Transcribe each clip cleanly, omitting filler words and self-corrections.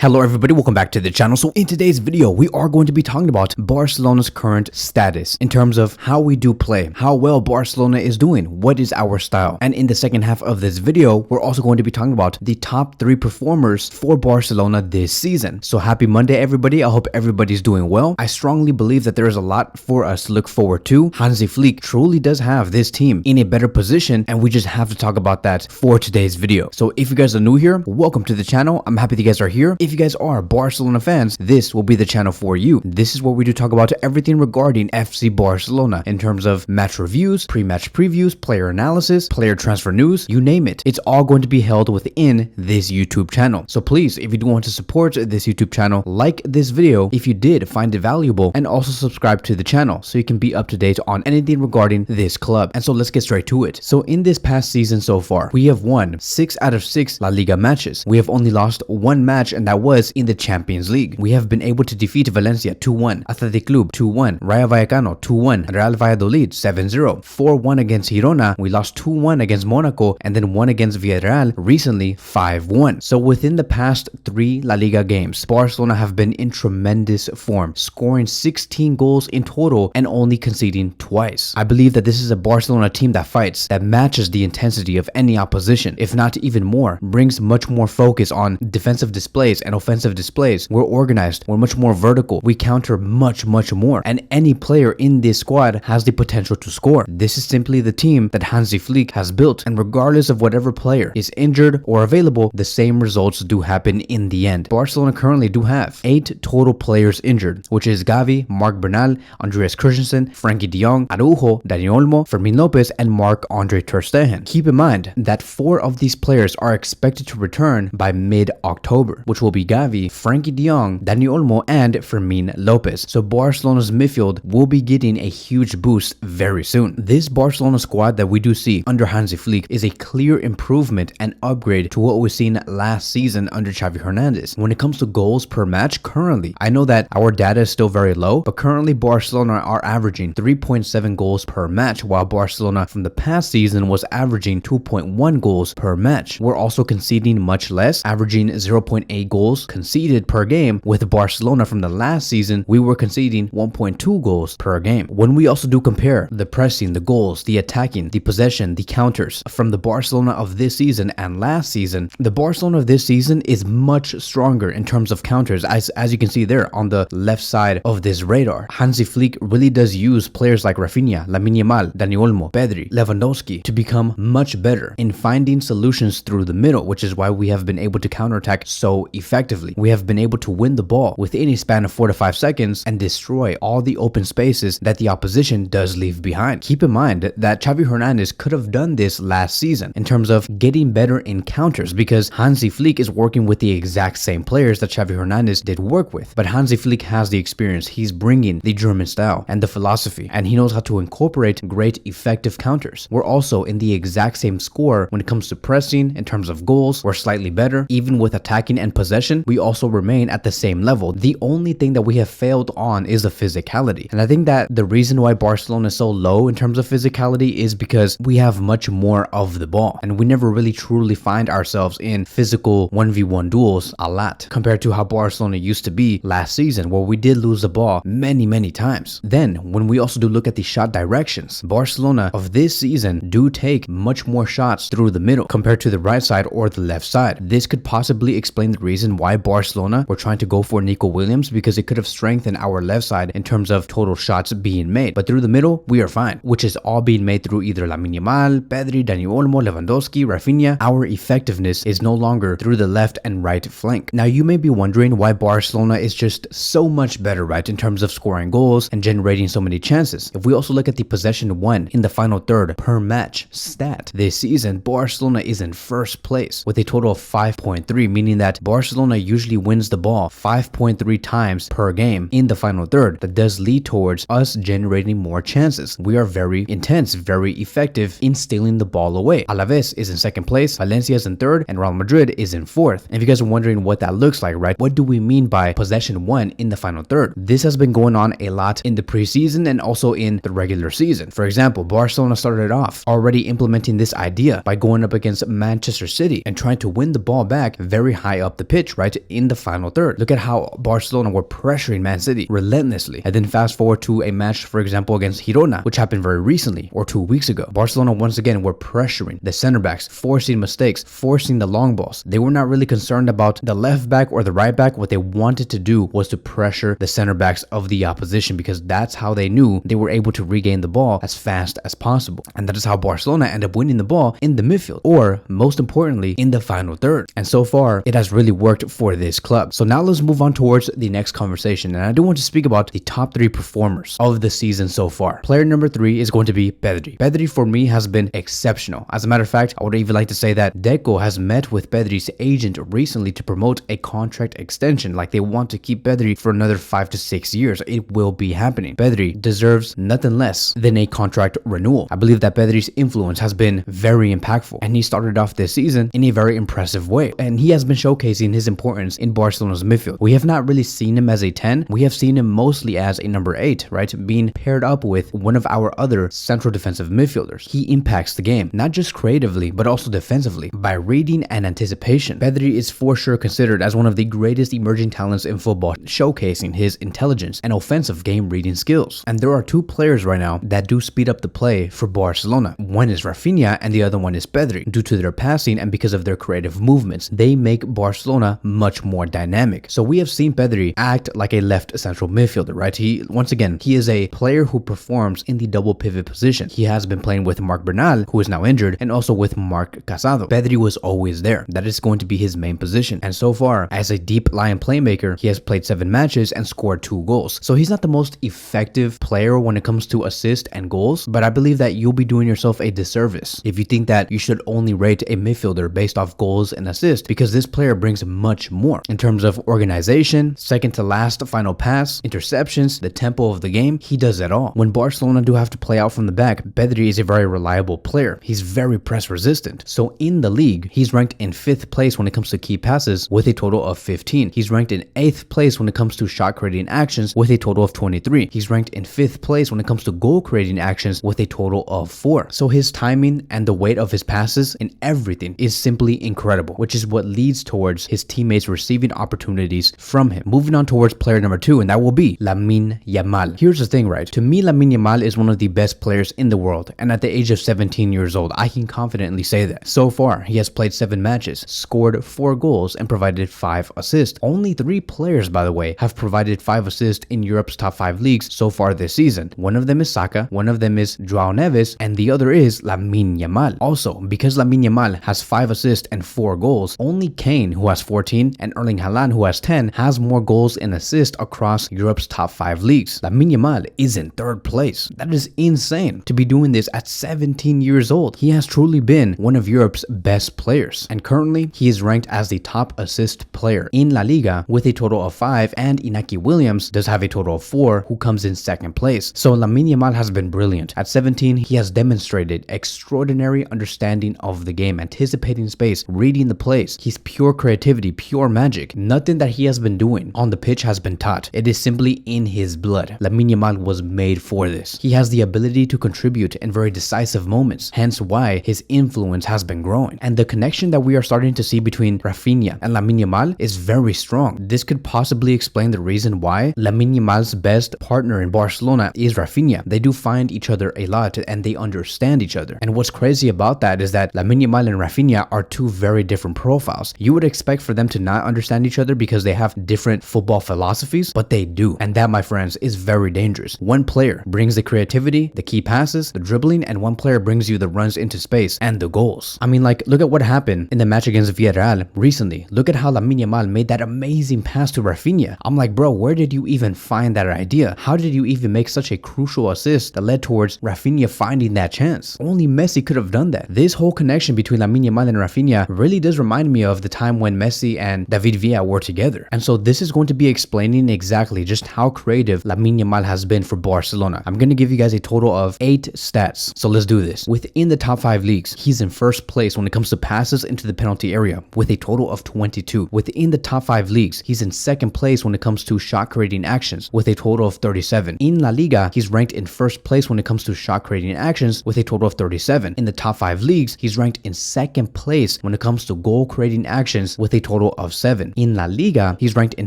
Hello everybody, welcome back to the channel. So in today's video, we are going to be talking about Barcelona's current status in terms of how we do play, how well Barcelona is doing, what is our style. And in the second half of this video, we're also going to be talking about the top 3 performers for Barcelona this season. So happy Monday everybody, I hope everybody's doing well. I strongly believe that there is a lot for us to look forward to. Hansi Flick truly does have this team in a better position, and we just have to talk about that for today's video. So if you guys are new here, welcome to the channel. I'm happy that you guys are here. If you guys are Barcelona fans, this will be the channel for you. This is where we do talk about everything regarding FC Barcelona in terms of match reviews, pre-match previews, player analysis, player transfer news, you name it. It's all going to be held within this YouTube channel. So please, if you do want to support this YouTube channel, like this video if you did find it valuable, and also subscribe to the channel so you can be up to date on anything regarding this club. And so let's get straight to it. So in this past season so far, we have won 6 out of 6 La Liga matches. We have only lost 1 match, and that was in the Champions League. We have been able to defeat Valencia 2-1, Athletic Club 2-1, Rayo Vallecano 2-1, Real Valladolid 7-0, 4-1 against Girona. We lost 2-1 against Monaco, and then 1 against Villarreal recently 5-1. So within the past 3 La Liga games, Barcelona have been in tremendous form, scoring 16 goals in total and only conceding twice. I believe that this is a Barcelona team that fights, that matches the intensity of any opposition, if not even more, brings much more focus on defensive displays and offensive displays. We're organized, we're much more vertical, we counter much more, and any player in this squad has the potential to score. This is simply the team that Hansi Flick has built, and regardless of whatever player is injured or available, the same results do happen in the end. Barcelona currently do have 8 total players injured, which is Gavi, Marc Bernal, Andreas Christensen, Frankie de Jong, Araujo, Dani Olmo, Fermin Lopez, and Marc-André ter Stegen. Keep in mind that 4 of these players are expected to return by mid-October, which will be Gavi, Frankie de Jong, Dani Olmo, and Fermin Lopez. So Barcelona's midfield will be getting a huge boost very soon. This Barcelona squad that we do see under Hansi Flick is a clear improvement and upgrade to what we've seen last season under Xavi Hernandez. When it comes to goals per match currently, I know that our data is still very low, but currently Barcelona are averaging 3.7 goals per match, while Barcelona from the past season was averaging 2.1 goals per match. We're also conceding much less, averaging 0.8 goals conceded per game. With Barcelona from the last season, we were conceding 1.2 goals per game. When we also do compare the pressing, the goals, the attacking, the possession, the counters from the Barcelona of this season and last season, the Barcelona of this season is much stronger in terms of counters, as you can see there on the left side of this radar. Hansi Flick really does use players like Rafinha, Lamine Yamal, Dani Olmo, Pedri, Lewandowski to become much better in finding solutions through the middle, which is why we have been able to counterattack so effectively. We have been able to win the ball within a span of 4 to 5 seconds and destroy all the open spaces that the opposition does leave behind. Keep in mind that Xavi Hernandez could have done this last season in terms of getting better in counters, because Hansi Flick is working with the exact same players that Xavi Hernandez did work with. But Hansi Flick has the experience, he's bringing the German style and the philosophy, and he knows how to incorporate great effective counters. We're also in the exact same score when it comes to pressing. In terms of goals, we're slightly better. Even with attacking and possession, we also remain at the same level. The only thing that we have failed on is the physicality. And I think that the reason why Barcelona is so low in terms of physicality is because we have much more of the ball, and we never really truly find ourselves in physical 1v1 duels a lot compared to how Barcelona used to be last season, where we did lose the ball many times. Then when we also do look at the shot directions, Barcelona of this season do take much more shots through the middle compared to the right side or the left side. This could possibly explain the reason why Barcelona were trying to go for Nico Williams, because it could have strengthened our left side in terms of total shots being made. But through the middle, we are fine, which is all being made through either Lamine Yamal, Pedri, Dani Olmo, Lewandowski, Rafinha. Our effectiveness is no longer through the left and right flank. Now you may be wondering why Barcelona is just so much better, right, in terms of scoring goals and generating so many chances. If we also look at the possession won in the final third per match stat this season, Barcelona is in first place with a total of 5.3, meaning that Barcelona usually wins the ball 5.3 times per game in the final third. That does lead towards us generating more chances. We are very intense, very effective in stealing the ball away. Alaves is in second place, Valencia is in third, and Real Madrid is in fourth. And if you guys are wondering what that looks like, right, what do we mean by possession won in the final third? This has been going on a lot in the preseason and also in the regular season. For example, Barcelona started off already implementing this idea by going up against Manchester City and trying to win the ball back very high up the pitch pitch, right, in the final third. Look at how Barcelona were pressuring Man City relentlessly. And then fast forward to a match, for example, against Girona, which happened very recently or 2 weeks ago. Barcelona once again were pressuring the center backs, forcing mistakes, forcing the long balls. They were not really concerned about the left back or the right back. What they wanted to do was to pressure the center backs of the opposition, because that's how they knew they were able to regain the ball as fast as possible. And that is how Barcelona ended up winning the ball in the midfield, or most importantly, in the final third. And so far, it has really worked for this club. So now let's move on towards the next conversation. And I do want to speak about the top 3 performers of the season so far. Player number 3 is going to be Pedri. Pedri for me has been exceptional. As a matter of fact, I would even like to say that Deco has met with Pedri's agent recently to promote a contract extension. Like, they want to keep Pedri for another 5 to 6 years. It will be happening. Pedri deserves nothing less than a contract renewal. I believe that Pedri's influence has been very impactful, and he started off this season in a very impressive way, and he has been showcasing his importance in Barcelona's midfield. We have not really seen him as a 10. We have seen him mostly as a number 8, right, being paired up with one of our other central defensive midfielders. He impacts the game, not just creatively, but also defensively, by reading and anticipation. Pedri is for sure considered as one of the greatest emerging talents in football, showcasing his intelligence and offensive game reading skills. And there are 2 players right now that do speed up the play for Barcelona. One is Rafinha and the other one is Pedri. Due to their passing and because of their creative movements, they make Barcelona much more dynamic. So we have seen Pedri act like a left central midfielder, right? Once again, he is a player who performs in the double pivot position. He has been playing with Marc Bernal, who is now injured, and also with Marc Casado. Pedri was always there. That is going to be his main position. And so far, as a deep line playmaker, he has played 7 matches and scored 2 goals. So he's not the most effective player when it comes to assist and goals, but I believe that you'll be doing yourself a disservice if you think that you should only rate a midfielder based off goals and assists, because this player brings much more in terms of organization, second to last final pass, interceptions, the tempo of the game. He does it all. When Barcelona do have to play out from the back, Pedri is a very reliable player. He's very press resistant. So in the league, he's ranked in 5th place when it comes to key passes with a total of 15. He's ranked in 8th place when it comes to shot creating actions with a total of 23. He's ranked in 5th place when it comes to goal creating actions with a total of 4. So his timing and the weight of his passes and everything is simply incredible, which is what leads towards his teammates receiving opportunities from him. Moving on towards player number 2, and that will be Lamine Yamal. Here's the thing, right? To me, Lamine Yamal is one of the best players in the world, and at the age of 17 years old, I can confidently say that. So far, he has played 7 matches, scored 4 goals, and provided 5 assists. Only 3 players, by the way, have provided 5 assists in Europe's top 5 leagues so far this season. One of them is Saka, one of them is Joao Neves, and the other is Lamine Yamal. Also, because Lamine Yamal has 5 assists and 4 goals, only Kane, who has 14, and Erling Haaland, who has 10, has more goals and assists across Europe's top 5 leagues. Lamine Yamal is in 3rd place. That is insane to be doing this at 17 years old. He has truly been one of Europe's best players, and currently he is ranked as the top assist player in La Liga with a total of 5, and Inaki Williams does have a total of 4, who comes in 2nd place. So Lamine Yamal has been brilliant. At 17, he has demonstrated extraordinary understanding of the game, anticipating space, reading the plays. He's pure creativity, pure magic. Nothing that he has been doing on the pitch has been taught. It is simply in his blood. Lamine Yamal was made for this. He has the ability to contribute in very decisive moments, hence why his influence has been growing. And the connection that we are starting to see between Rafinha and Lamine Yamal is very strong. This could possibly explain the reason why Lamine Yamal's best partner in Barcelona is Rafinha. They do find each other a lot and they understand each other. And what's crazy about that is that Lamine Yamal and Rafinha are 2 very different profiles. You would expect for them to not understand each other because they have different football philosophies, but they do. And that, my friends, is very dangerous. One player brings the creativity, the key passes, the dribbling, and one player brings you the runs into space and the goals. I mean, like, look at what happened in the match against Villarreal recently. Look at how Lamine Yamal made that amazing pass to Rafinha. I'm like, bro, where did you even find that idea? How did you even make such a crucial assist that led towards Rafinha finding that chance? Only Messi could have done that. This whole connection between Lamine Yamal and Rafinha really does remind me of the time when Messi and David Villa were together. And so this is going to be explaining exactly just how creative Lamine Yamal has been for Barcelona. I'm going to give you guys a total of 8 stats. So let's do this. Within the top 5 leagues, he's in 1st place when it comes to passes into the penalty area with a total of 22. Within the top 5 leagues, he's in 2nd place when it comes to shot creating actions with a total of 37. In La Liga, he's ranked in 1st place when it comes to shot creating actions with a total of 37. In the top 5 leagues, he's ranked in 2nd place when it comes to goal creating actions with a total total of 7. In La Liga, he's ranked in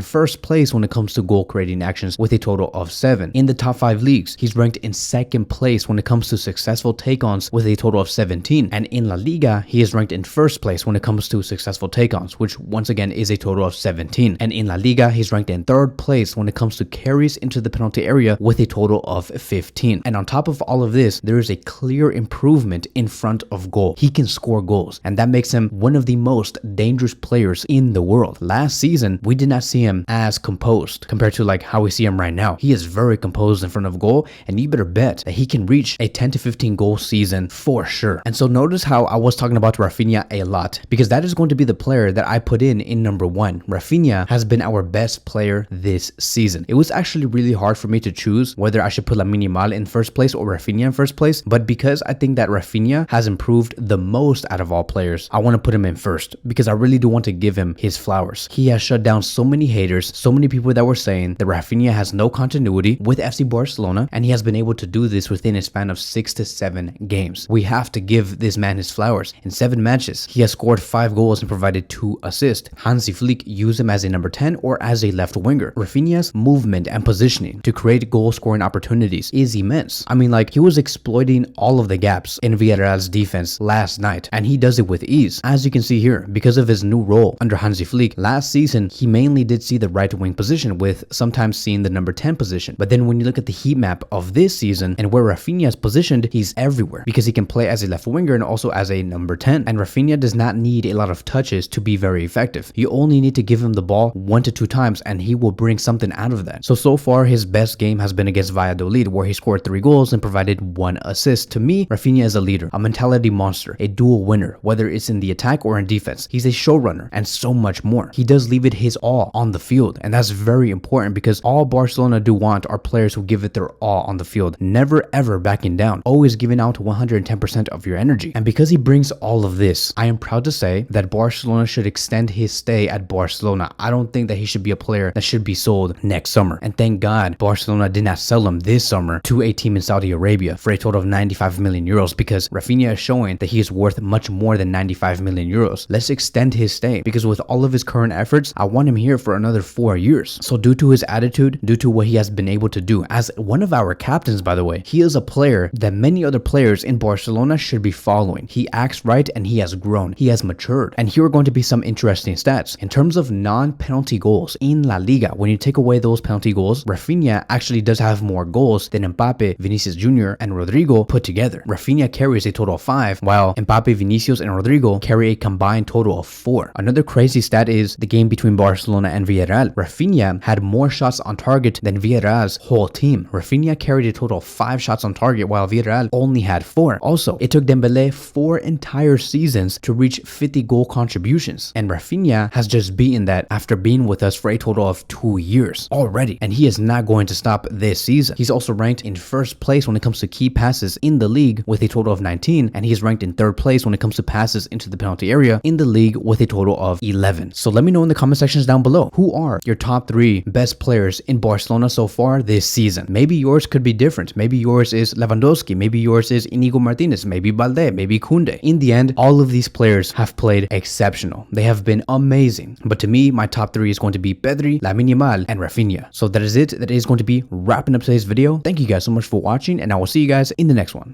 first place when it comes to goal creating actions with a total of 7. In the top 5 leagues, he's ranked in second place when it comes to successful take-ons with a total of 17. And in La Liga, he is ranked in first place when it comes to successful take-ons, which once again is a total of 17. And in La Liga, he's ranked in third place when it comes to carries into the penalty area with a total of 15. And on top of all of this, there is a clear improvement in front of goal. He can score goals, and that makes him one of the most dangerous players in the world. Last season, we did not see him as composed compared to like how we see him right now. He is very composed in front of goal, and you better bet that he can reach a 10 to 15 goal season for sure. And so notice how I was talking about Rafinha a lot, because that is going to be the player that I put in number 1. Rafinha has been our best player this season. It was actually really hard for me to choose whether I should put Lamine Yamal in first place or Rafinha in first place, but because I think that Rafinha has improved the most out of all players, I want to put him in first because I really do want to give him his flowers. He has shut down so many haters, so many people that were saying that Rafinha has no continuity with FC Barcelona, and he has been able to do this within a span of 6 to 7 games. We have to give this man his flowers. In 7 matches, he has scored 5 goals and provided 2 assists. Hansi Flick used him as a number 10 or as a left winger. Rafinha's movement and positioning to create goal scoring opportunities is immense. I mean, like, he was exploiting all of the gaps in Villarreal's defense last night, and he does it with ease. As you can see here, because of his new role under Hansi Flick, last season he mainly did see the right wing position, with sometimes seeing the number 10 position. But then when you look at the heat map of this season and where Rafinha is positioned, he's everywhere because he can play as a left winger and also as a number 10. And Rafinha does not need a lot of touches to be very effective. You only need to give him the ball 1 to 2 times and he will bring something out of that. So far his best game has been against Valladolid, where he scored 3 goals and provided 1 assist. To me, Rafinha is a leader, a mentality monster, a dual winner, whether it's in the attack or in defense. He's a showrunner and so much more. He does leave it his all on the field, and that's very important because all Barcelona do want are players who give it their all on the field, never ever backing down, always giving out 110% of your energy. And because he brings all of this, I am proud to say that Barcelona should extend his stay at Barcelona. I don't think that he should be a player that should be sold next summer. And thank God Barcelona did not sell him this summer to a team in Saudi Arabia for a total of 95 million euros, because Rafinha is showing that he is worth much more than 95 million euros. Let's extend his stay, because with all of his current efforts, I want him here for another 4 years. So due to his attitude, due to what he has been able to do as one of our captains, by the way, he is a player that many other players in Barcelona should be following. He acts right and he has grown. He has matured. And here are going to be some interesting stats. In terms of non-penalty goals in La Liga, when you take away those penalty goals, Rafinha actually does have more goals than Mbappe, Vinicius Jr., and Rodrigo put together. Rafinha carries a total of 5, while Mbappe, Vinicius, and Rodrigo carry a combined total of 4. Another crazy stat is the game between Barcelona and Villarreal. Rafinha had more shots on target than Villarreal's whole team. Rafinha carried a total of 5 shots on target, while Villarreal only had 4. Also, it took Dembele 4 entire seasons to reach 50 goal contributions, and Rafinha has just beaten that after being with us for a total of 2 years already, and he is not going to stop this season. He's also ranked in first place when it comes to key passes in the league with a total of 19, and he's ranked in third place when it comes to passes into the penalty area in the league with a total of 11. So let me know in the comment sections down below, who are your top 3 best players in Barcelona so far this season? Maybe yours could be different. Maybe yours is Lewandowski, maybe yours is Inigo Martinez, maybe Balde, maybe Koundé. In the end, all of these players have played exceptional. They have been amazing. But to me, my top 3 is going to be Pedri, Lamine Yamal, and Rafinha. So that is it. That is going to be wrapping up today's video. Thank you guys so much for watching, and I will see you guys in the next one.